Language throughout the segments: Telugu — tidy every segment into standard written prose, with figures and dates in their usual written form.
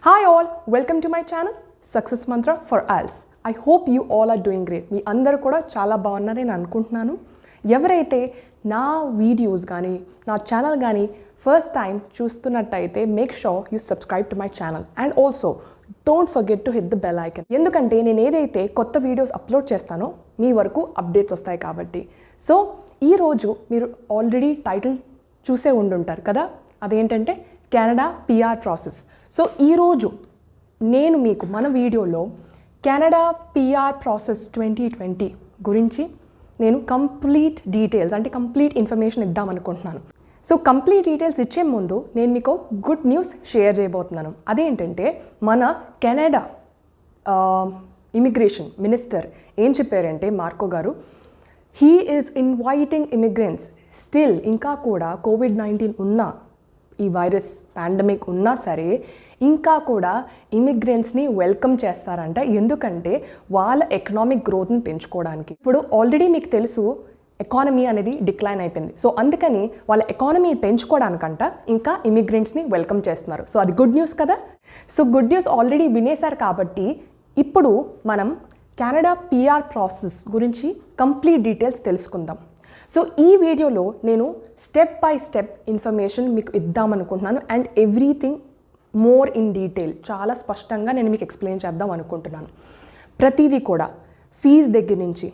Hi all, welcome to my channel Success Mantra for IELTS. I hope you all are doing great. మీ అందరూ కూడా చాలా బాగున్నారని నేను అనుకుంటున్నాను. ఎవరైతే నా వీడియోస్ కానీ నా ఛానల్ కానీ ఫస్ట్ టైం చూస్తున్నట్టయితే make sure you subscribe to my channel and also don't forget to hit the bell icon. ఎందుకంటే నేను ఏదైతే కొత్త వీడియోస్ అప్లోడ్ చేస్తానో మీ వరకు అప్డేట్స్ వస్తాయి కాబట్టి. సో ఈరోజు మీరు ఆల్రెడీ టైటిల్ చూసే ఉండుంటారు కదా, అదేంటంటే కెనడా పిఆర్ ప్రాసెస్. సో ఈరోజు నేను మీకు మన వీడియోలో కెనడా పిఆర్ ప్రాసెస్ 2020 గురించి నేను కంప్లీట్ డీటెయిల్స్ అంటే కంప్లీట్ ఇన్ఫర్మేషన్ ఇద్దామనుకుంటున్నాను. సో కంప్లీట్ డీటెయిల్స్ ఇచ్చే ముందు నేను మీకు గుడ్ న్యూస్ షేర్ చేయబోతున్నాను. అదేంటంటే మన కెనడా ఇమిగ్రేషన్ మినిస్టర్ ఏం చెప్పారంటే మార్కో గారు, he is inviting immigrants still, ఇంకా కూడా కోవిడ్-19 ఉన్న ఈ వైరస్ పాండమిక్ ఉన్నా సరే ఇంకా కూడా ఇమిగ్రెంట్స్ని వెల్కమ్ చేస్తారంట. ఎందుకంటే వాళ్ళ ఎకనామిక్ గ్రోత్ని పెంచుకోవడానికి. ఇప్పుడు ఆల్రెడీ మీకు తెలుసు ఎకానమీ అనేది డిక్లైన్ అయిపోయింది. సో అందుకని వాళ్ళ ఎకానమీ పెంచుకోవడానికంట ఇంకా ఇమిగ్రెంట్స్ని వెల్కమ్ చేస్తున్నారు. సో అది గుడ్ న్యూస్ కదా. సో గుడ్ న్యూస్ ఆల్రెడీ వినేశారు కాబట్టి ఇప్పుడు మనం కెనడా పిఆర్ ప్రాసెస్ గురించి కంప్లీట్ డీటెయిల్స్ తెలుసుకుందాం. సో ఈ వీడియోలో నేను స్టెప్ బై స్టెప్ ఇన్ఫర్మేషన్ మీకు ఇద్దామనుకుంటున్నాను and everything more in detail చాలా స్పష్టంగా నేను మీకు ఎక్స్ప్లెయిన్ చేద్దాం అనుకుంటున్నాను. ప్రతిదీ కూడా ఫీజు దగ్గర నుంచి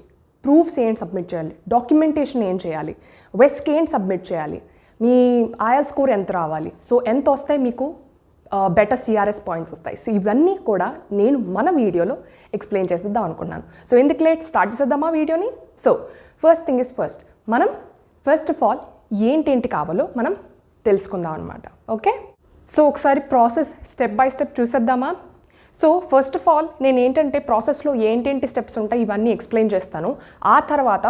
ప్రూఫ్స్ ఏం సబ్మిట్ చేయాలి, డాక్యుమెంటేషన్ ఏం చేయాలి, వెస్కి ఏం సబ్మిట్ చేయాలి, మీ ఐఎల్స్ స్కోర్ ఎంత రావాలి, సో ఎంత వస్తాయి మీకు బెటర్ సిఆర్ఎస్ పాయింట్స్ వస్తాయి. సో ఇవన్నీ కూడా నేను మన వీడియోలో ఎక్స్ప్లెయిన్ చేసేద్దాం అనుకున్నాను. సో ఎందుకు లేట్, స్టార్ట్ చేసేద్దామా వీడియోని. So first thing is first, మనం ఫస్ట్ ఆఫ్ ఆల్ ఏంటేంటి కావాలో మనం తెలుసుకుందాం అనమాట. ఓకే, సో ఒకసారి ప్రాసెస్ స్టెప్ బై స్టెప్ చూసేద్దామా. సో ఫస్ట్ ఆఫ్ ఆల్ నేను ఏంటంటే ప్రాసెస్లో ఏంటేంటి స్టెప్స్ ఉంటాయి ఇవన్నీ ఎక్స్ప్లెయిన్ చేస్తాను. ఆ తర్వాత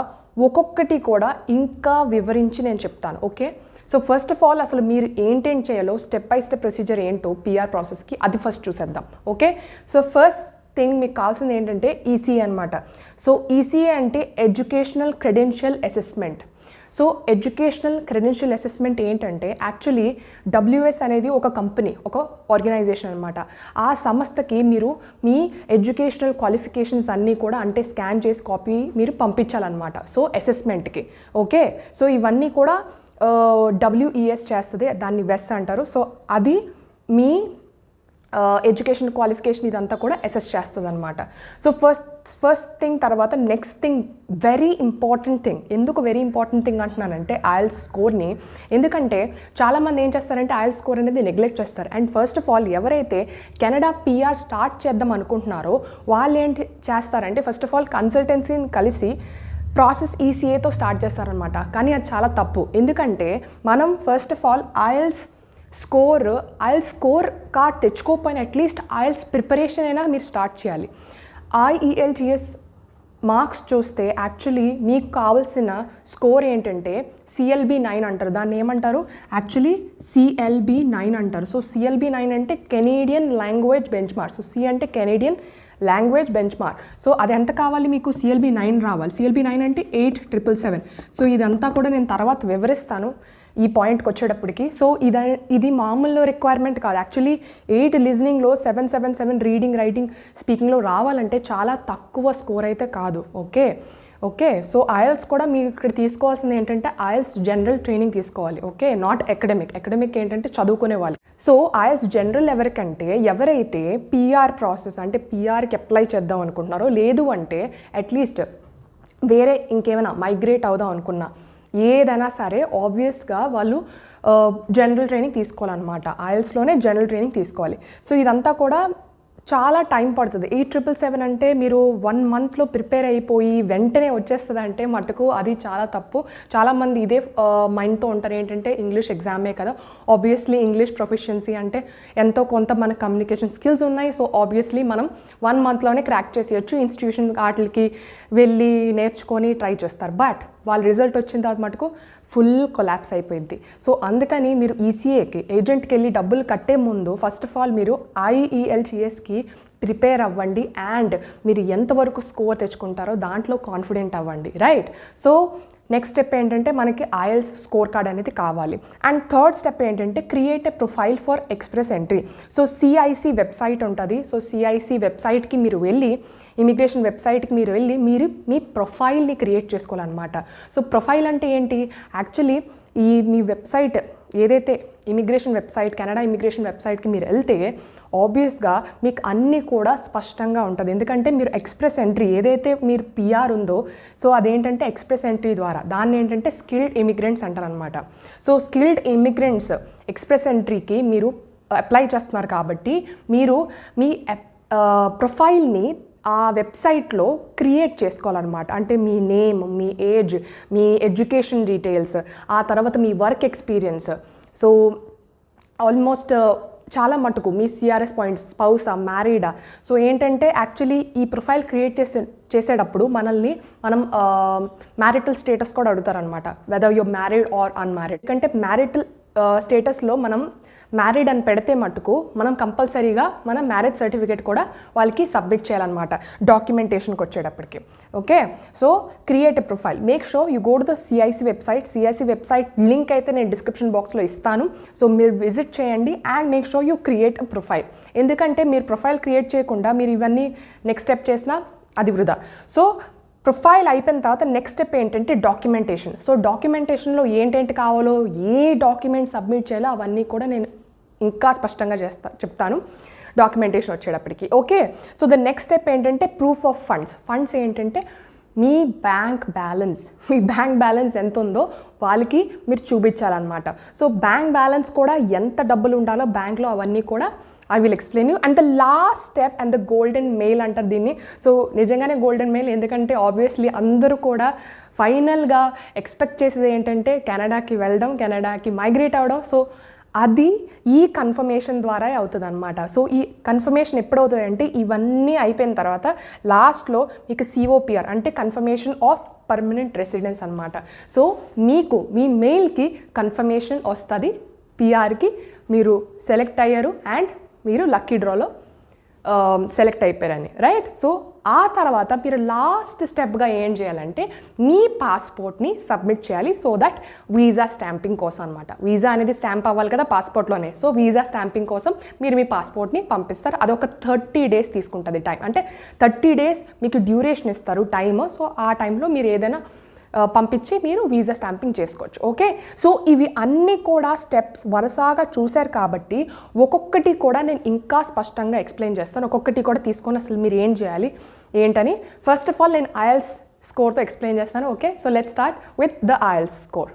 ఒక్కొక్కటి కూడా ఇంకా వివరించి నేను చెప్తాను. Okay, so first of all అసలు మీరు ఏంటేంటి చేయాలో స్టెప్ బై స్టెప్ ప్రొసీజర్ ఏంటో పిఆర్ ప్రాసెస్కి అది ఫస్ట్ చూసేద్దాం. ఓకే, సో ఫస్ట్ థింగ్ మీకు కావాల్సింది ఏంటంటే ఈసీఏ అనమాట. సో ఈసీఏ అంటే educational credential assessment. So educational credential assessment ఏంటంటే యాక్చువల్లీ డబ్ల్యూఎస్ అనేది ఒక కంపెనీ, ఒక ఆర్గనైజేషన్ అనమాట. ఆ సంస్థకి మీరు మీ ఎడ్యుకేషనల్ క్వాలిఫికేషన్స్ అన్నీ కూడా అంటే స్కాన్ చేసి కాపీ మీరు పంపించాలన్నమాట. సో అసెస్మెంట్కి. ఓకే, సో ఇవన్నీ కూడా డబ్ల్యూఈఎస్ చేస్తుంది, దాన్ని వెస్ అంటారు. సో అది మీ ఎడ్యుకేషన్ క్వాలిఫికేషన్ ఇదంతా కూడా అసెస్ చేస్తుంది అనమాట. సో ఫస్ట్ థింగ్ తర్వాత next thing very important thing. ఎందుకు వెరీ ఇంపార్టెంట్ థింగ్ అంటున్నానంటే ఐఎల్స్ స్కోర్ని. ఎందుకంటే చాలామంది ఏం చేస్తారంటే ఐఎల్స్ స్కోర్ అనేది నెగ్లెక్ట్ చేస్తారు. అండ్ ఫస్ట్ ఆఫ్ ఆల్ ఎవరైతే కెనడా పిఆర్ స్టార్ట్ చేద్దాం అనుకుంటున్నారో వాళ్ళు ఏంటి చేస్తారంటే ఫస్ట్ ఆఫ్ ఆల్ కన్సల్టెన్సీని కలిసి ప్రాసెస్ ఈసీఏతో స్టార్ట్ చేస్తారనమాట. కానీ అది చాలా తప్పు. ఎందుకంటే మనం first of all IELTS score card తెచ్చుకోకపోయినా అట్లీస్ట్ ఐఎల్స్ ప్రిపరేషన్ అయినా మీరు స్టార్ట్ చేయాలి. ఐఈఎల్టీఎస్ మార్క్స్ చూస్తే యాక్చువల్లీ మీకు కావాల్సిన స్కోర్ ఏంటంటే CLB-9 అంటారు. దాన్ని ఏమంటారు యాక్చువల్లీ CLB-9 అంటారు. సో CLB-9 అంటే Canadian language bench mark. So C అంటే Canadian language bench mark. So అది ఎంత కావాలి మీకు, CLB-9 రావాలి. CLB-9 అంటే 8,777. సో ఇదంతా కూడా నేను తర్వాత వివరిస్తాను ఈ పాయింట్కి వచ్చేటప్పటికి. సో ఇది మామూలు రిక్వైర్మెంట్ కాదు. యాక్చువల్లీ 8 లిజనింగ్లో 777 రీడింగ్ రైటింగ్ స్పీకింగ్లో రావాలంటే చాలా తక్కువ స్కోర్ అయితే కాదు. ఓకే, సో ఐఎల్స్ కూడా మీరు ఇక్కడ తీసుకోవాల్సింది ఏంటంటే ఐఎల్స్ జనరల్ ట్రైనింగ్ తీసుకోవాలి. ఓకే, నాట్ అకాడమిక్ ఏంటంటే చదువుకునే వాళ్ళు. సో ఐఎల్స్ జనరల్ ఎవరైతే పిఆర్ ప్రాసెస్ అంటే పిఆర్కి అప్లై చేద్దాం అనుకుంటున్నారో, లేదు అంటే అట్లీస్ట్ వేరే ఇంకేమైనా మైగ్రేట్ అవుదాం అనుకున్నా ఏదైనా సరే ఆబ్వియస్గా వాళ్ళు జనరల్ ట్రైనింగ్ తీసుకోవాలన్నమాట. ఐఎల్స్లోనే జనరల్ ట్రైనింగ్ తీసుకోవాలి. సో ఇదంతా కూడా చాలా టైం పడుతుంది. 8,777 అంటే మీరు 1 మంత్లో ప్రిపేర్ అయిపోయి వెంటనే వచ్చేస్తుంది అంటే మటుకు అది చాలా తప్పు. చాలామంది ఇదే మైండ్తో ఉంటారు ఏంటంటే ఇంగ్లీష్ ఎగ్జామే కదా, ఆబ్వియస్లీ ఇంగ్లీష్ ప్రొఫిషియన్సీ అంటే ఎంతో కొంత మన కమ్యూనికేషన్ స్కిల్స్ ఉన్నాయి. సో ఆబ్వియస్లీ మనం 1 మంత్లోనే క్రాక్ చేసేయచ్చు. ఇన్స్టిట్యూషన్ వాటికి వెళ్ళి నేర్చుకొని ట్రై చేస్తారు. బట్ వాళ్ళ రిజల్ట్ వచ్చిన తర్వాత మటుకు ఫుల్ కొలాప్స్ అయిపోయింది. సో అందుకని మీరు ఈసీఏకి ఏజెంట్కి వెళ్ళి డబ్బులు కట్టే ముందు ఫస్ట్ ఆఫ్ ఆల్ మీరు ఐఈఎల్టీఎస్కి ప్రిపేర్ అవ్వండి అండ్ మీరు ఎంతవరకు స్కోర్ తెచ్చుకుంటారో దాంట్లో కాన్ఫిడెంట్ అవ్వండి, రైట్? సో నెక్స్ట్ స్టెప్ ఏంటంటే మనకి IELTS స్కోర్ కార్డ్ అనేది కావాలి. అండ్ థర్డ్ స్టెప్ ఏంటంటే create a profile for express entry. So CIC website ఉంటుంది. సో CIC వెబ్సైట్కి మీరు వెళ్ళి, ఇమిగ్రేషన్ వెబ్సైట్కి మీరు వెళ్ళి మీరు మీ ప్రొఫైల్ని క్రియేట్ చేసుకోవాలన్నమాట. సో ప్రొఫైల్ అంటే ఏంటి? యాక్చువల్లీ మీ వెబ్సైట్ ఏదైతే ఇమిగ్రేషన్ వెబ్సైట్, కెనడా ఇమిగ్రేషన్ వెబ్సైట్కి మీరు వెళ్తే ఆబ్వియస్గా మీకు అన్నీ కూడా స్పష్టంగా ఉంటుంది. ఎందుకంటే మీరు ఎక్స్ప్రెస్ ఎంట్రీ ఏదైతే మీరు PR ఉందో, సో అదేంటంటే ఎక్స్ప్రెస్ ఎంట్రీ ద్వారా దాన్ని ఏంటంటే స్కిల్డ్ ఇమిగ్రెంట్స్ అంటారనమాట. సో స్కిల్డ్ ఇమిగ్రెంట్స్ ఎక్స్ప్రెస్ ఎంట్రీకి మీరు అప్లై చేస్తున్నారు కాబట్టి మీరు మీ ప్రొఫైల్ని ఆ వెబ్సైట్లో క్రియేట్ చేసుకోవాలన్నమాట. అంటే మీ నేమ్, మీ ఏజ్, మీ ఎడ్యుకేషన్ డీటెయిల్స్, ఆ తర్వాత మీ వర్క్ ఎక్స్పీరియన్స్, సో ఆల్మోస్ట్ చాలా మటుకు మీ CRS పాయింట్స్, స్పౌసా, మ్యారీడా. సో ఏంటంటే యాక్చువల్లీ ఈ ప్రొఫైల్ క్రియేట్ చేసేటప్పుడు మనం మ్యారిటల్ స్టేటస్ కూడా అడుగుతారనమాట, whether you married or unmarried. ఎందుకంటే మ్యారిటల్ స్టేటస్లో మనం మ్యారీడ్ అని పెడితే మటుకు మనం కంపల్సరీగా మన మ్యారేజ్ సర్టిఫికేట్ కూడా వాళ్ళకి సబ్మిట్ చేయాలన్నమాట డాక్యుమెంటేషన్కి వచ్చేటప్పటికి. Okay, so create a profile. Make sure you go to the CIC website. CIC website link అయితే నేను డిస్క్రిప్షన్ బాక్స్లో ఇస్తాను. సో మీరు విజిట్ చేయండి and make sure you create a profile. ఎందుకంటే మీరు ప్రొఫైల్ క్రియేట్ చేయకుండా మీరు ఇవన్నీ నెక్స్ట్ స్టెప్ చేసినా అది వృధా. సో ప్రొఫైల్ అయిపోయిన తర్వాత నెక్స్ట్ స్టెప్ ఏంటంటే డాక్యుమెంటేషన్. సో డాక్యుమెంటేషన్లో ఏంటేంటి కావాలో, ఏ డాక్యుమెంట్ సబ్మిట్ చేయాలో అవన్నీ కూడా నేను ఇంకా స్పష్టంగా చెప్తాను డాక్యుమెంటేషన్ వచ్చేటప్పటికి. Okay, so the next step ఏంటంటే ప్రూఫ్ ఆఫ్ ఫండ్స్. ఫండ్స్ ఏంటంటే మీ బ్యాంక్ బ్యాలెన్స్ ఎంత ఉందో వాళ్ళకి మీరు చూపించాలన్నమాట. సో బ్యాంక్ బ్యాలెన్స్ కూడా ఎంత డబ్బులు ఉండాలో బ్యాంక్లో అవన్నీ కూడా I will explain you. And the last step and the golden mail అంటారు దీన్ని. సో నిజంగానే గోల్డెన్ మెయిల్, ఎందుకంటే ఆబ్వియస్లీ అందరూ కూడా ఫైనల్గా ఎక్స్పెక్ట్ చేసేది ఏంటంటే కెనడాకి వెళ్ళడం, కెనడాకి మైగ్రేట్ అవ్వడం. సో అది ఈ కన్ఫర్మేషన్ ద్వారా అవుతుంది అనమాట. సో ఈ కన్ఫర్మేషన్ ఎప్పుడవుతుంది అంటే ఇవన్నీ అయిపోయిన తర్వాత లాస్ట్లో మీకు COPR అంటే కన్ఫర్మేషన్ ఆఫ్ పర్మనెంట్ రెసిడెన్స్ అనమాట. సో మీకు మీ మెయిల్కి కన్ఫర్మేషన్ వస్తుంది, PRకి మీరు సెలెక్ట్ అయ్యారు అండ్ మీరు లక్కీ డ్రాలో సెలెక్ట్ అయిపోయారని, రైట్? సో ఆ తర్వాత మీరు లాస్ట్ స్టెప్గా ఏం చేయాలంటే మీ పాస్పోర్ట్ని సబ్మిట్ చేయాలి. సో దట్ వీసా స్టాంపింగ్ కోసం అనమాట. వీసా అనేది స్టాంప్ అవ్వాలి కదా పాస్పోర్ట్లోనే. సో వీసా స్టాంపింగ్ కోసం మీరు మీ పాస్పోర్ట్ని పంపిస్తారు. అదొక 30 days తీసుకుంటుంది టైం. అంటే 30 days మీకు డ్యూరేషన్ ఇస్తారు టైమ్. సో ఆ టైంలో మీరు ఏదైనా పంపించి మీరు వీసా స్టాంపింగ్ చేసుకోవచ్చు. ఓకే, సో ఇవి అన్నీ కూడా స్టెప్స్ వరుసగా చూశారు కాబట్టి ఒక్కొక్కటి కూడా నేను ఇంకా స్పష్టంగా ఎక్స్ప్లెయిన్ చేస్తాను. ఒక్కొక్కటి కూడా తీసుకొని అసలు మీరు ఏం చేయాలి ఏంటని. ఫస్ట్ ఆఫ్ ఆల్ నేను IELTS స్కోర్తో ఎక్స్ప్లెయిన్ చేస్తాను. Okay, so let's start with the IELTS score.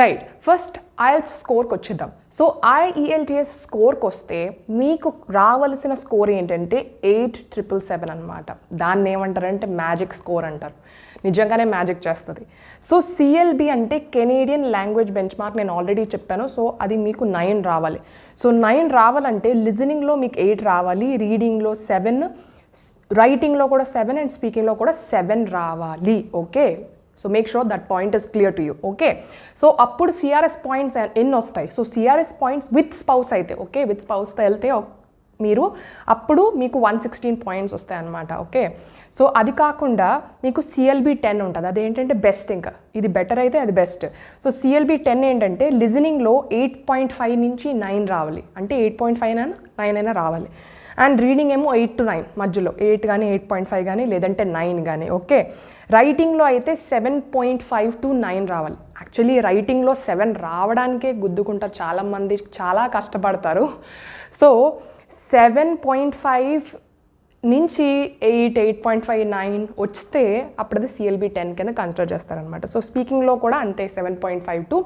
Right, first IELTS స్కోర్కి వచ్చేద్దాం. సో IELTS స్కోర్కి వస్తే మీకు రావలసిన స్కోర్ ఏంటంటే 8777 అనమాట. దాన్ని ఏమంటారంటే మ్యాజిక్ స్కోర్ అంటారు. నిజంగానే మ్యాజిక్ చేస్తుంది. సో CLB అంటే కెనేడియన్ లాంగ్వేజ్ బెంచ్ మార్క్, నేను ఆల్రెడీ చెప్పాను. సో అది మీకు 9 రావాలి. సో 9 రావాలంటే లిజనింగ్లో మీకు 8 రావాలి, రీడింగ్లో 7, రైటింగ్లో కూడా 7 అండ్ స్పీకింగ్లో కూడా 7 రావాలి. Okay, so make sure that point is clear to you. Okay, so అప్పుడు CRS పాయింట్స్ ఎన్ని వస్తాయి? So CRS points with spouse అయితే, ఓకే, విత్ స్పౌస్తో వెళ్తే మీరు అప్పుడు మీకు 116 పాయింట్స్ వస్తాయి అన్నమాట. ఓకే, సో అది కాకుండా మీకు CLB 10 ఉంటుంది. అదేంటంటే బెస్ట్, ఇంకా ఇది బెటర్ అయితే అది బెస్ట్. సో CLB 10 ఏంటంటే లిజనింగ్లో 8.5 నుంచి 9 రావాలి. అంటే 8.5 అయినా 9 అయినా రావాలి. అండ్ రీడింగ్ ఏమో 8 to 9 మధ్యలో, 8 కానీ 8.5 కానీ లేదంటే 9 కానీ. ఓకే, రైటింగ్లో అయితే 7.5 to 9 రావాలి. యాక్చువల్లీ రైటింగ్లో 7 రావడానికే గుద్దుకుంటారు చాలామంది, చాలా కష్టపడతారు. సో 7.5 నుంచి 8, 8.5, 9 వస్తే అప్పుడు అది CLB 10 కింద కన్సిడర్ చేస్తారనమాట. సో స్పీకింగ్లో కూడా అంతే 7.5 to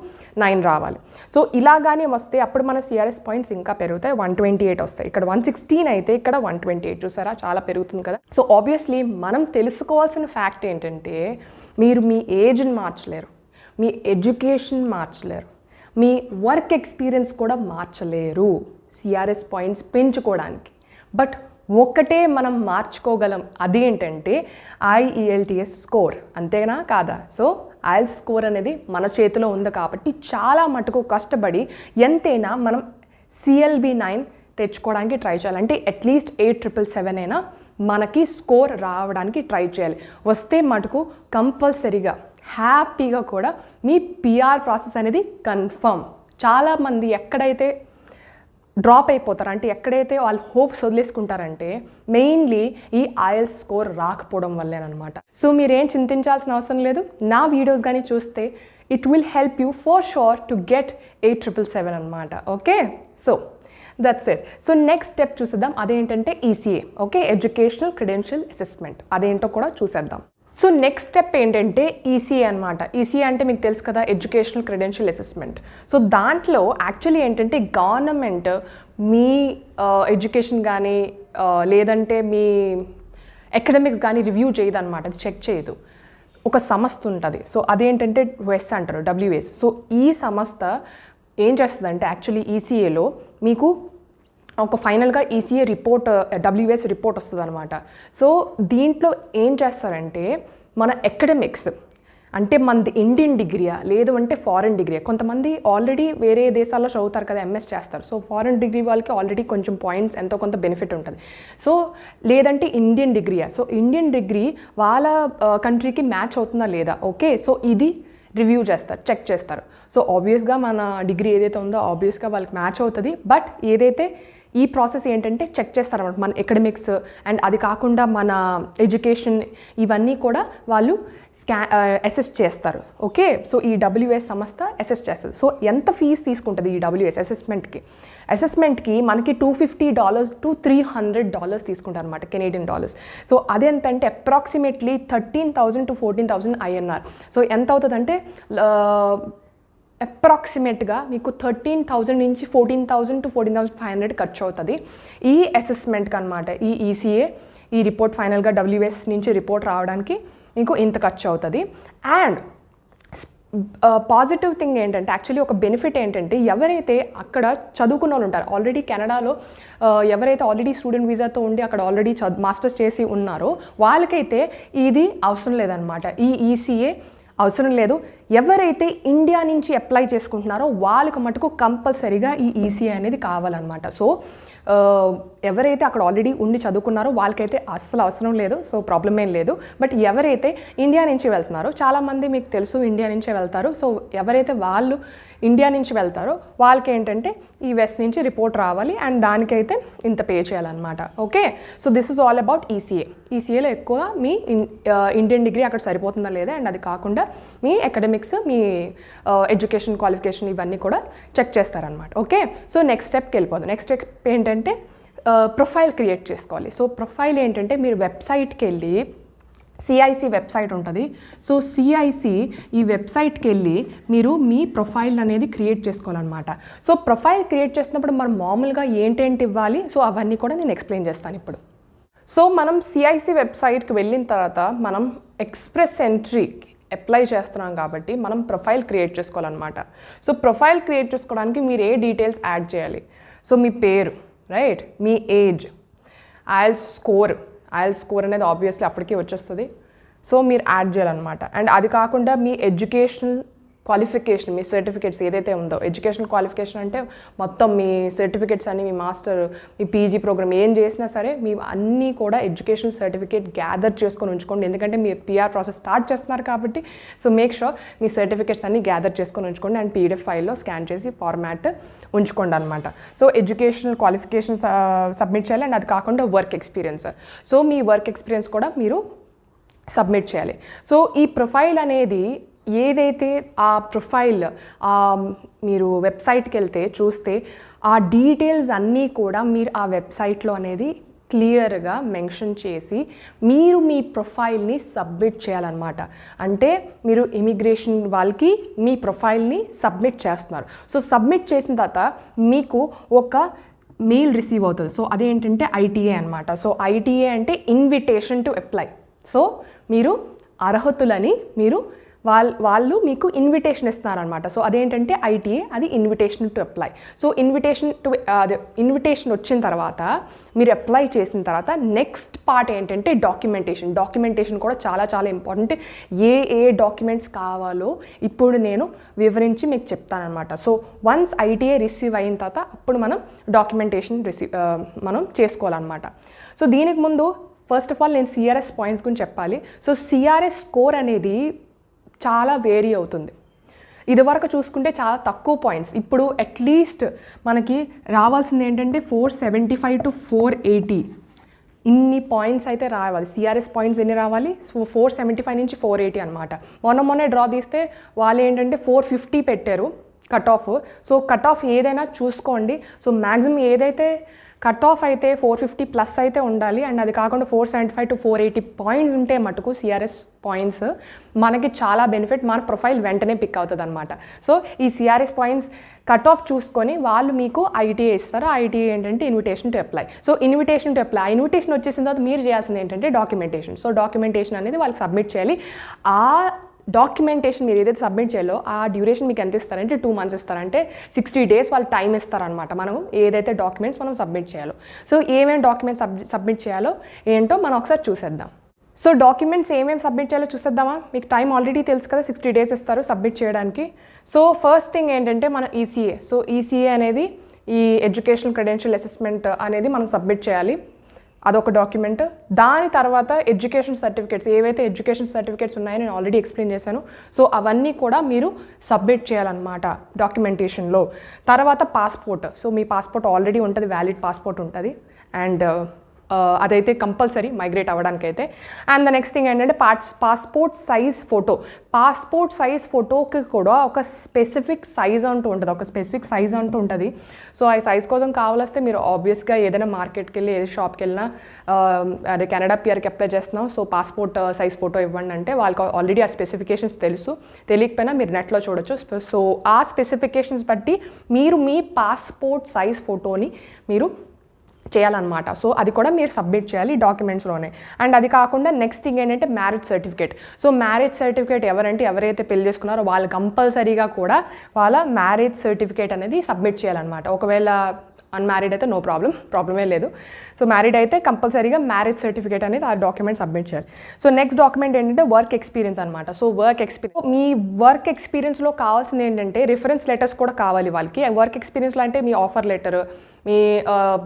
9 రావాలి. సో ఇలాగానే వస్తే అప్పుడు మన CRS పాయింట్స్ ఇంకా పెరుగుతాయి, 128 వస్తాయి. ఇక్కడ 116 అయితే ఇక్కడ 128. చూసారా, చాలా పెరుగుతుంది కదా. సో ఆబ్వియస్లీ మనం తెలుసుకోవాల్సిన ఫ్యాక్ట్ ఏంటంటే మీరు మీ ఏజ్ని మార్చలేరు, మీ ఎడ్యుకేషన్ మార్చలేరు, మీ వర్క్ ఎక్స్పీరియన్స్ కూడా మార్చలేరు CRS పాయింట్స్ పెంచుకోవడానికి. బట్ ఒక్కటే మనం మార్చుకోగలం, అదేంటంటే IELTS స్కోర్. అంతేనా కాదా? సో IELTS స్కోర్ అనేది మన చేతిలో ఉంది కాబట్టి చాలా మటుకు కష్టపడి ఎంతైనా మనం CLB 9 తెచ్చుకోవడానికి ట్రై చేయాలి. అంటే అట్లీస్ట్ 8,777 అయినా మనకి స్కోర్ రావడానికి ట్రై చేయాలి. వస్తే మటుకు కంపల్సరీగా హ్యాపీగా కూడా మీ పిఆర్ ప్రాసెస్ అనేది కన్ఫర్మ్. చాలామంది ఎక్కడైతే డ్రాప్ అయిపోతారు, అంటే ఎక్కడైతే వాళ్ళు హోప్స్ వదిలేసుకుంటారంటే మెయిన్లీ ఈ IELTS స్కోర్ రాకపోవడం వల్లేనమాట. సో మీరేం చింతించాల్సిన అవసరం లేదు. నా వీడియోస్ కానీ చూస్తే it will help you for sure to get 8,777 అనమాట. Okay, so that's it. So next step చూసేద్దాం. అదేంటంటే ECA, okay, educational credential assessment. అదేంటో కూడా చూసేద్దాం. సో నెక్స్ట్ స్టెప్ ఏంటంటే ECA అనమాట. ECA అంటే మీకు తెలుసు కదా, ఎడ్యుకేషనల్ క్రెడెన్షియల్ అసెస్మెంట్. సో దాంట్లో యాక్చువల్లీ ఏంటంటే గవర్నమెంట్ మీ ఎడ్యుకేషన్ కానీ లేదంటే మీ అకాడమిక్స్ కానీ రివ్యూ చేయదు అనమాట, అది చెక్ చేయదు. ఒక సంస్థ ఉంటుంది. సో అదేంటంటే WES అంటారు, WS. సో ఈ సంస్థ ఏం చేస్తుందంటే యాక్చువల్లీ ECAలో మీకు ఒక ఫైనల్గా ECA రిపోర్ట్, WS రిపోర్ట్ వస్తుంది అనమాట. సో దీంట్లో ఏం చేస్తారంటే మన అకాడమిక్స్ అంటే మనది ఇండియన్ డిగ్రీయా లేదు అంటే ఫారెన్ డిగ్రీయా. కొంతమంది ఆల్రెడీ వేరే దేశాల్లో చదువుతారు కదా, MS చేస్తారు. సో ఫారెన్ డిగ్రీ వాళ్ళకి ఆల్రెడీ కొంచెం పాయింట్స్ ఎంతో కొంత బెనిఫిట్ ఉంటుంది. సో లేదంటే ఇండియన్ డిగ్రీయా, సో ఇండియన్ డిగ్రీ వాళ్ళ కంట్రీకి మ్యాచ్ అవుతుందా లేదా. ఓకే, సో ఇది రివ్యూ చేస్తారు, చెక్ చేస్తారు. సో ఆబ్వియస్గా మన డిగ్రీ ఏదైతే ఉందో ఆబ్వియస్గా వాళ్ళకి మ్యాచ్ అవుతుంది. బట్ ఏదైతే ఈ ప్రాసెస్ ఏంటంటే చెక్ చేస్తారన్నమాట మన అకాడమిక్స్ అండ్ అది కాకుండా మన ఎడ్యుకేషన్ ఇవన్నీ కూడా వాళ్ళు అసెస్ చేస్తారు. ఓకే, సో ఈ WS సంస్థ అసెస్ చేస్తుంది. సో ఎంత ఫీజు తీసుకుంటుంది ఈ WS అసెస్మెంట్కి మనకి $250 to $300 తీసుకుంటారు అనమాట, కెనేడియన్ డాలర్స్. సో అదెంతంటే అప్రాక్సిమేట్లీ 13,000 to 14,000 INR. సో ఎంత అవుతుందంటే అప్రాక్సిమేట్గా మీకు 13,000 నుంచి 14,000 to 14,500 ఖర్చు అవుతుంది ఈ అసెస్మెంట్కి అనమాట. ఈ ECA ఈ రిపోర్ట్ ఫైనల్గా WS నుంచి రిపోర్ట్ రావడానికి మీకు ఇంత ఖర్చు అవుతుంది. అండ్ పాజిటివ్ థింగ్ ఏంటంటే యాక్చువల్లీ ఒక బెనిఫిట్ ఏంటంటే ఎవరైతే అక్కడ చదువుకున్న వాళ్ళు ఉంటారో ఆల్రెడీ కెనడాలో, ఎవరైతే ఆల్రెడీ స్టూడెంట్ వీసాతో ఉండి అక్కడ ఆల్రెడీ మాస్టర్స్ చేసి ఉన్నారో వాళ్ళకైతే ఇది అవసరం లేదనమాట, ఈ ECA అవసరం లేదు. ఎవరైతే ఇండియా నుంచి అప్లై చేసుకుంటున్నారో వాళ్ళకి మటుకు కంపల్సరీగా ఈ ECA అనేది కావాలన్నమాట. సో ఎవరైతే అక్కడ ఆల్రెడీ ఉండి చదువుకున్నారో వాళ్ళకైతే అస్సలు అవసరం లేదు, సో ప్రాబ్లం ఏం లేదు. బట్ ఎవరైతే ఇండియా నుంచి వెళ్తున్నారో, చాలామంది మీకు తెలుసు ఇండియా నుంచే వెళ్తారు. సో ఎవరైతే వాళ్ళు ఇండియా నుంచి వెళ్తారో వాళ్ళకి ఏంటంటే ఈ WES నుంచి రిపోర్ట్ రావాలి అండ్ దానికైతే ఇంత పే చేయాలన్నమాట. Okay, so this is all about ECAలో ఎక్కువ మీ ఇండియన్ డిగ్రీ అక్కడ సరిపోతుందా లేదా అండ్ అది కాకుండా మీ అకాడమిక్స్, మీ ఎడ్యుకేషన్ క్వాలిఫికేషన్ ఇవన్నీ కూడా చెక్ చేస్తారనమాట. ఓకే, సో నెక్స్ట్ స్టెప్కి వెళ్ళిపోదు. నెక్స్ట్ స్టెప్ ఏంటంటే ప్రొఫైల్ క్రియేట్ చేసుకోవాలి. సో ప్రొఫైల్ ఏంటంటే మీరు వెబ్సైట్కి వెళ్ళి, CIC వెబ్సైట్ ఉంటుంది. సో CIC ఈ వెబ్సైట్కి వెళ్ళి మీరు మీ ప్రొఫైల్ అనేది క్రియేట్ చేసుకోవాలన్నమాట. సో ప్రొఫైల్ క్రియేట్ చేసినప్పుడు మనం మామూలుగా ఏంటేంటి ఇవ్వాలి, సో అవన్నీ కూడా నేను ఎక్స్ప్లెయిన్ చేస్తాను ఇప్పుడు. సో మనం CIC వెబ్సైట్కి వెళ్ళిన తర్వాత మనం ఎక్స్ప్రెస్ ఎంట్రీకి అప్లై చేస్తున్నాం కాబట్టి మనం ప్రొఫైల్ క్రియేట్ చేసుకోవాలన్నమాట. సో ప్రొఫైల్ క్రియేట్ చేసుకోవడానికి మీరు ఏ డీటెయిల్స్ యాడ్ చేయాలి. సో మీ పేరు, రైట్, మీ ఏజ్, IELTS స్కోర్ అనేది ఆబ్వియస్లీ అప్పటికే వచ్చేస్తుంది. సో మీరు యాడ్ చేయాలన్నమాట. అండ్ అది కాకుండా మీ ఎడ్యుకేషనల్ క్వాలిఫికేషన్, మీ సర్టిఫికేట్స్ ఏదైతే ఉందో, ఎడ్యుకేషనల్ క్వాలిఫికేషన్ అంటే మొత్తం మీ సర్టిఫికేట్స్ అన్ని, మీ మాస్టర్, మీ PG ప్రోగ్రామ్ ఏం చేసినా సరే మీ అన్నీ కూడా ఎడ్యుకేషనల్ సర్టిఫికేట్ గ్యాదర్ చేసుకొని ఉంచుకోండి. ఎందుకంటే మీ PR ప్రాసెస్ స్టార్ట్ చేస్తున్నారు కాబట్టి. సో మేక్ షూర్ మీ సర్టిఫికేట్స్ అన్ని గ్యాదర్ చేసుకొని ఉంచుకోండి అండ్ PDF ఫైల్లో స్కాన్ చేసి ఫార్మాట్ ఉంచుకోండి అనమాట. సో ఎడ్యుకేషనల్ క్వాలిఫికేషన్స్ సబ్మిట్ చేయాలి అండ్ అది కాకుండా వర్క్ ఎక్స్పీరియన్స్. సో మీ వర్క్ ఎక్స్పీరియన్స్ కూడా మీరు సబ్మిట్ చేయాలి. సో ఈ ప్రొఫైల్ అనేది ఏదైతే ఆ ప్రొఫైల్ మీరు వెబ్సైట్కి వెళ్తే చూస్తే ఆ డీటెయిల్స్ అన్నీ కూడా మీరు ఆ వెబ్సైట్లో అనేది క్లియర్గా మెన్షన్ చేసి మీరు మీ ప్రొఫైల్ని సబ్మిట్ చేయాలన్నమాట. అంటే మీరు ఇమిగ్రేషన్ వాళ్ళకి మీ ప్రొఫైల్ని సబ్మిట్ చేస్తున్నారు. సో సబ్మిట్ చేసిన తర్వాత మీకు ఒక మెయిల్ రిసీవ్ అవుతుంది. సో అదేంటంటే ITA అనమాట. సో ITA అంటే ఇన్విటేషన్ టు అప్లై. సో మీరు అర్హతులని మీరు వాళ్ళు మీకు ఇన్విటేషన్ ఇస్తున్నారనమాట. సో అదేంటంటే ఐటీఏ, అది invitation to apply. So invitation వచ్చిన తర్వాత మీరు అప్లై చేసిన తర్వాత నెక్స్ట్ పార్ట్ ఏంటంటే డాక్యుమెంటేషన్ కూడా చాలా చాలా ఇంపార్టెంట్. ఏ డాక్యుమెంట్స్ కావాలో ఇప్పుడు నేను వివరించి మీకు చెప్తానమాట. సో వన్స్ ఐటీఏ రిసీవ్ అయిన తర్వాత అప్పుడు మనం డాక్యుమెంటేషన్ మనం చేసుకోవాలన్నమాట. సో దీనికి ముందు ఫస్ట్ ఆఫ్ ఆల్ నేను సిఆర్ఎస్ పాయింట్స్ గురించి చెప్పాలి. సో సిఆర్ఎస్ స్కోర్ అనేది చాలా వేరీ అవుతుంది. ఇదివరకు చూసుకుంటే చాలా తక్కువ పాయింట్స్, ఇప్పుడు అట్లీస్ట్ మనకి రావాల్సింది ఏంటంటే 475 to 480 ఇన్ని పాయింట్స్ అయితే రావాలి. సిఆర్ఎస్ పాయింట్స్ ఎన్ని రావాలి? 475 నుంచి 480 అనమాట. మొన్నే డ్రా తీస్తే వాళ్ళు ఏంటంటే 450 పెట్టారు cut off. So cut off ఏదైనా చూసుకోండి. సో మ్యాక్సిమం ఏదైతే కట్ ఆఫ్ అయితే 450 ప్లస్ అయితే ఉండాలి. అండ్ అది కాకుండా 475 to 480 పాయింట్స్ ఉంటే మటుకు సిఆర్ఎస్ పాయింట్స్ మనకి చాలా బెనిఫిట్, మన ప్రొఫైల్ వెంటనే పిక్ అవుతుంది అనమాట. సో ఈ సిఆర్ఎస్ పాయింట్స్ కట్ ఆఫ్ చూసుకొని వాళ్ళు మీకు ఐటీఏ ఇస్తారు. ఐటీఏ ఏంటంటే invitation to apply. So invitation to apply, invitation వచ్చేసిన తర్వాత మీరు చేయాల్సింది ఏంటంటే డాక్యుమెంటేషన్. సో డాక్యుమెంటేషన్ అనేది వాళ్ళకి సబ్మిట్ చేయాలి. ఆ డాక్యుమెంటేషన్ మీరు ఏదైతే సబ్మిట్ చేయాలో ఆ డ్యూరేషన్ మీకు ఎంత ఇస్తారంటే 2 months ఇస్తారంటే 60 days వాళ్ళు టైం ఇస్తారనమాట. మనం ఏదైతే డాక్యుమెంట్స్ మనం సబ్మిట్ చేయాలో. సో ఏమేమి డాక్యుమెంట్స్ సబ్మిట్ చేయాలో ఏంటో మనం ఒకసారి చూసేద్దాం. సో డాక్యుమెంట్స్ ఏమేమి సబ్మిట్ చేయాలో చూసేద్దామా? మీకు టైం ఆల్రెడీ తెలుసు కదా, 60 days ఇస్తారు సబ్మిట్ చేయడానికి. సో ఫస్ట్ థింగ్ ఏంటంటే మన ఈసీఏ. సో ఈసీఏ అనేది ఈ ఎడ్యుకేషనల్ క్రెడెన్షియల్ అసెస్మెంట్ అనేది మనం సబ్మిట్ చేయాలి. అదొక డాక్యుమెంట్. దాని తర్వాత ఎడ్యుకేషన్ సర్టిఫికేట్స్, ఏవైతే ఎడ్యుకేషన్ సర్టిఫికేట్స్ ఉన్నాయో నేను ఆల్రెడీ ఎక్స్ప్లెయిన్ చేశాను. సో అవన్నీ కూడా మీరు సబ్మిట్ చేయాలన్నమాట డాక్యుమెంటేషన్లో. తర్వాత పాస్పోర్ట్. సో మీ పాస్పోర్ట్ ఆల్రెడీ ఉంటుంది, వ్యాలిడ్ పాస్పోర్ట్ ఉంటుంది. అండ్ అదైతే కంపల్సరీ మైగ్రేట్ అవ్వడానికైతే. అండ్ ద నెక్స్ట్ థింగ్ ఏంటంటే passport size photo. Passport size ఫోటోకి కూడా ఒక స్పెసిఫిక్ సైజ్ అంటూ ఉంటుంది. సో ఆ సైజ్ కోసం కావాల్స్తే మీరు ఆబ్వియస్గా ఏదైనా మార్కెట్కి వెళ్ళి ఏ షాప్కి వెళ్ళినా అదే కెనడా పిఆర్కి అప్లై చేస్తున్నాం, సో పాస్పోర్ట్ సైజ్ ఫోటో ఇవ్వండి అంటే వాళ్ళకి ఆల్రెడీ ఆ స్పెసిఫికేషన్స్ తెలుసు. తెలియకపోయినా మీరు నెట్లో చూడొచ్చు. సో ఆ స్పెసిఫికేషన్స్ బట్టి మీరు మీ పాస్పోర్ట్ సైజ్ ఫోటోని మీరు చేయాలన్నమాట. సో అది కూడా మీరు సబ్మిట్ చేయాలి డాక్యుమెంట్స్లోనే. అండ్ అది కాకుండా నెక్స్ట్ థింగ్ ఏంటంటే marriage certificate. So marriage certificate ఎవరైతే పెళ్లి చేసుకున్నారో వాళ్ళు కంపల్సరీగా కూడా వాళ్ళ మ్యారేజ్ సర్టిఫికేట్ అనేది సబ్మిట్ చేయాలన్నమాట. ఒకవేళ అన్మ్యారీడ్ అయితే నో ప్రాబ్లమే లేదు. సో మ్యారీడ్ అయితే కంపల్సరీగా మ్యారేజ్ సర్టిఫికేట్ అనేది ఆ డాక్యుమెంట్ సబ్మిట్ చేయాలి. సో నెక్స్ట్ డాక్యుమెంట్ ఏంటంటే వర్క్ ఎక్స్పీరియన్స్ అనమాట. సో మీ వర్క్ ఎక్స్పీరియన్స్లో కావాల్సింది ఏంటంటే రిఫరెన్స్ లెటర్స్ కూడా కావాలి వాళ్ళకి. వర్క్ ఎక్స్పీరియన్స్లో అంటే మీ ఆఫర్ లెటర్, మీ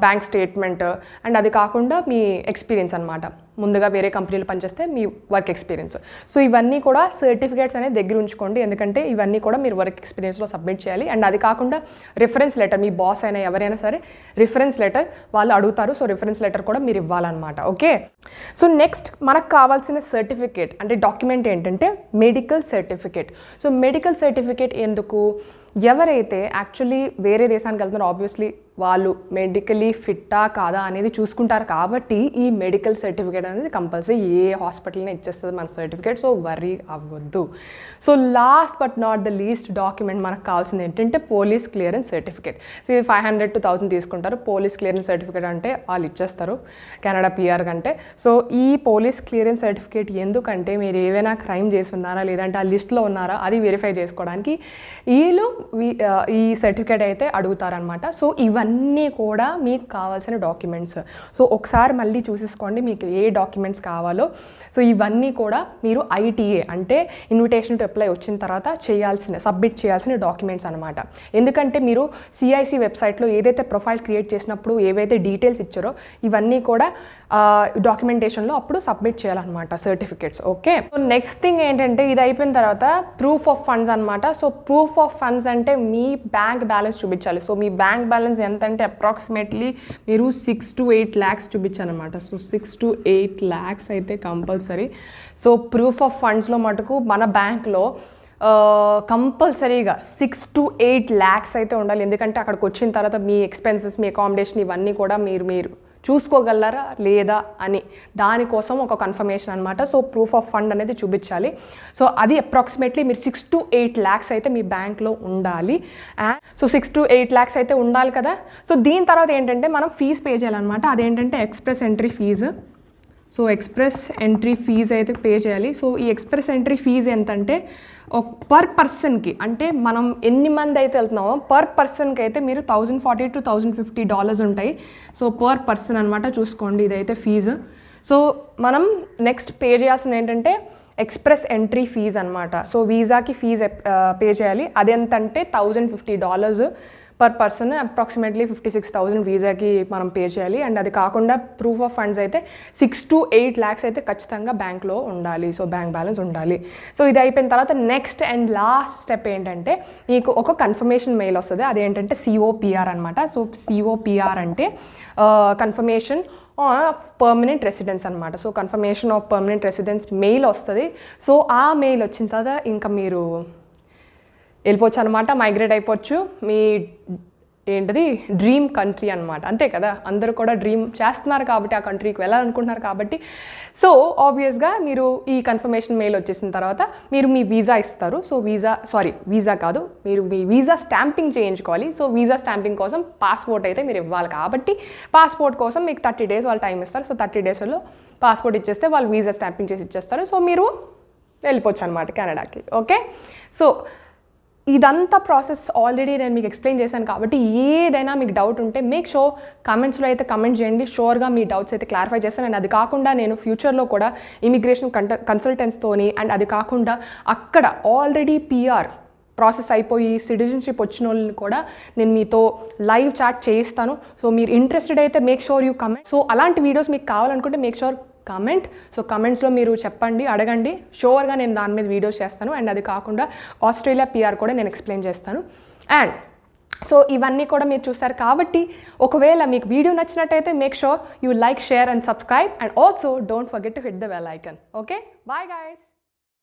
బ్యాంక్ స్టేట్మెంట్, అండ్ అది కాకుండా మీ ఎక్స్పీరియన్స్ అనమాట. ముందుగా వేరే కంపెనీలో పనిచేస్తే మీ వర్క్ ఎక్స్పీరియన్స్. సో ఇవన్నీ కూడా సర్టిఫికేట్స్ అనేది దగ్గర ఉంచుకోండి, ఎందుకంటే ఇవన్నీ కూడా మీరు వర్క్ ఎక్స్పీరియన్స్లో సబ్మిట్ చేయాలి. అండ్ అది కాకుండా రిఫరెన్స్ లెటర్, మీ బాస్ అయినా ఎవరైనా సరే రిఫరెన్స్ లెటర్ వాళ్ళు అడుగుతారు. సో రిఫరెన్స్ లెటర్ కూడా మీరు ఇవ్వాలన్నమాట. ఓకే. సో నెక్స్ట్ మనకు కావాల్సిన సర్టిఫికేట్ అంటే డాక్యుమెంట్ ఏంటంటే medical certificate. So medical certificate ఎందుకు? ఎవరైతే యాక్చువల్లీ వేరే దేశానికి వెళ్తున్నారో ఆబ్వియస్లీ వాళ్ళు మెడికలీ ఫిట్టా కాదా అనేది చూసుకుంటారు. కాబట్టి ఈ మెడికల్ సర్టిఫికేట్ అనేది కంపల్సరీ ఏ హాస్పిటల్ని ఇచ్చేస్తుంది మన సర్టిఫికేట్. సో వర్రీ అవ్వద్దు. So last but not the least document మనకు కావాల్సింది ఏంటంటే పోలీస్ క్లియరెన్స్ సర్టిఫికేట్. సో ఇది 500 to 1000 తీసుకుంటారు. పోలీస్ క్లియరెన్స్ సర్టిఫికేట్ అంటే వాళ్ళు ఇచ్చేస్తారు కెనడా పిఆర్ కంటే. సో ఈ పోలీస్ క్లియరెన్స్ సర్టిఫికేట్ ఎందుకంటే మీరు ఏవైనా క్రైమ్ చేసి ఉన్నారా లేదంటే ఆ లిస్ట్లో ఉన్నారా అది వెరిఫై చేసుకోవడానికి వీళ్ళు ఈ సర్టిఫికేట్ అయితే అడుగుతారనమాట. సో ఇవన్నీ కూడా మీకు కావాల్సిన డాక్యుమెంట్స్. సో ఒకసారి మళ్ళీ చూసేసుకోండి మీకు ఏ డాక్యుమెంట్స్ కావాలో. సో ఇవన్నీ కూడా మీరు ఐటీఏ అంటే ఇన్విటేషన్ టు అప్లై వచ్చిన తర్వాత సబ్మిట్ చేయాల్సిన డాక్యుమెంట్స్ అనమాట. ఎందుకంటే మీరు సిఐసి వెబ్సైట్లో ఏదైతే ప్రొఫైల్ క్రియేట్ చేసినప్పుడు ఏవైతే డీటెయిల్స్ ఇచ్చారో ఇవన్నీ కూడా డాక్యుమెంటేషన్లో అప్పుడు సబ్మిట్ చేయాలన్నమాట certificates. Okay. So next thing ఏంటంటే ఇది అయిపోయిన తర్వాత ప్రూఫ్ ఆఫ్ ఫండ్స్ అనమాట. సో ప్రూఫ్ ఆఫ్ ఫండ్స్ అంటే మీ బ్యాంక్ బ్యాలెన్స్ చూపించాలి. సో మీ బ్యాంక్ బ్యాలెన్స్ ఎంత అంటే అప్రాక్సిమేట్లీ మీరు 6 to 8 lakhs చూపించాలన్నమాట. సో 6 to 8 lakhs అయితే కంపల్సరీ. సో ప్రూఫ్ ఆఫ్ ఫండ్స్లో మటుకు మన బ్యాంక్లో కంపల్సరీగా 6 to 8 lakhs అయితే ఉండాలి. ఎందుకంటే అక్కడికి వచ్చిన తర్వాత మీ ఎక్స్పెన్సెస్, మీ అకామిడేషన్ ఇవన్నీ కూడా మీరు చూసుకోగలరా లేదా అని దానికోసం ఒక కన్ఫర్మేషన్ అనమాట. సో ప్రూఫ్ ఆఫ్ ఫండ్ అనేది చూపించాలి. సో అది అప్రాక్సిమేట్లీ మీరు 6 to 8 lakhs అయితే మీ బ్యాంక్లో ఉండాలి. అండ్ సో 6 to 8 lakhs అయితే ఉండాలి కదా. సో దీని తర్వాత ఏంటంటే మనం ఫీజు పే చేయాలన్నమాట. అదేంటంటే express entry fee. So express entry fee అయితే పే చేయాలి. సో ఈ ఎక్స్ప్రెస్ ఎంట్రీ ఫీజ్ ఎంతంటే పర్ పర్సన్కి, అంటే మనం ఎన్ని మంది అయితే వెళ్తున్నామో పర్ పర్సన్కి అయితే మీరు $1,040 to $1,050 ఉంటాయి. సో పర్ పర్సన్ అనమాట, చూసుకోండి ఇదైతే ఫీజు. సో మనం నెక్స్ట్ పే చేయాల్సింది ఏంటంటే ఎక్స్ప్రెస్ ఎంట్రీ ఫీజ్ అనమాట. సో వీసాకి ఫీజ్ పే చేయాలి. అదెంతంటే $1,050 పర్ పర్సన్, అప్రాక్సిమేట్లీ 56,000 వీసాకి మనం పే చేయాలి. అండ్ అది కాకుండా ప్రూఫ్ ఆఫ్ ఫండ్స్ అయితే 6 to 8 lakhs అయితే ఖచ్చితంగా బ్యాంక్లో ఉండాలి. సో బ్యాంక్ బ్యాలెన్స్ ఉండాలి. సో ఇది అయిపోయిన తర్వాత నెక్స్ట్ అండ్ లాస్ట్ స్టెప్ ఏంటంటే మీకు ఒక కన్ఫర్మేషన్ మెయిల్ వస్తుంది. అదేంటంటే COPR అనమాట. సో COPR అంటే కన్ఫర్మేషన్ ఆఫ్ పర్మనెంట్ రెసిడెన్స్ అనమాట. So confirmation of permanent residence mail వస్తుంది. సో ఆ మెయిల్ వచ్చిన తర్వాత ఇంకా మీరు వెళ్ళిపోవచ్చు అనమాట, మైగ్రేట్ అయిపోవచ్చు మీ ఏంటిది డ్రీమ్ కంట్రీ అనమాట. అంతే కదా, అందరూ కూడా డ్రీమ్ చేస్తున్నారు కాబట్టి ఆ కంట్రీకి వెళ్ళాలనుకుంటున్నారు కాబట్టి. సో ఆబ్వియస్గా మీరు ఈ కన్ఫర్మేషన్ మెయిల్ వచ్చేసిన తర్వాత మీరు మీ వీసా ఇస్తారు. సో వీసా కాదు, మీరు మీ వీసా స్టాంపింగ్ చేయించుకోవాలి. సో వీసా స్టాంపింగ్ కోసం పాస్పోర్ట్ అయితే మీరు ఇవ్వాలి కాబట్టి పాస్పోర్ట్ కోసం మీకు 30 days వాళ్ళు టైం ఇస్తారు. సో 30 daysలో పాస్పోర్ట్ ఇచ్చేస్తే వాళ్ళు వీసా స్టాంపింగ్ చేసి ఇచ్చేస్తారు. సో మీరు వెళ్ళిపోవచ్చు అనమాట కెనడాకి. ఓకే, సో ఇదంతా ప్రాసెస్ ఆల్రెడీ నేను మీకు ఎక్స్ప్లెయిన్ చేశాను కాబట్టి ఏదైనా మీకు డౌట్ ఉంటే మేక్ షూర్ కమెంట్స్లో అయితే కమెంట్ చేయండి. షూర్గా మీ డౌట్స్ అయితే క్లారిఫై చేస్తాను. అండ్ అది కాకుండా నేను ఫ్యూచర్లో కూడా ఇమిగ్రేషన్ కన్సల్టెంట్స్తోని, అండ్ అది కాకుండా అక్కడ ఆల్రెడీ PR ప్రాసెస్ అయిపోయి సిటిజన్షిప్ వచ్చిన వాళ్ళని కూడా నేను మీతో లైవ్ చాట్ చేయిస్తాను. సో మీరు ఇంట్రెస్టెడ్ అయితే make sure you comment. So అలాంటి వీడియోస్ మీకు కావాలనుకుంటే మేక్ షూర్ కమెంట్. సో కమెంట్స్లో మీరు చెప్పండి, అడగండి, షూర్గా నేను దాని మీద వీడియోస్ చేస్తాను. అండ్ అది కాకుండా ఆస్ట్రేలియా PR కూడా నేను ఎక్స్ప్లెయిన్ చేస్తాను. అండ్ సో ఇవన్నీ కూడా మీరు చూస్తారు కాబట్టి ఒకవేళ మీకు వీడియో నచ్చినట్టయితే make sure you like, share and subscribe. And also don't forget to hit the bell icon. Okay, bye guys.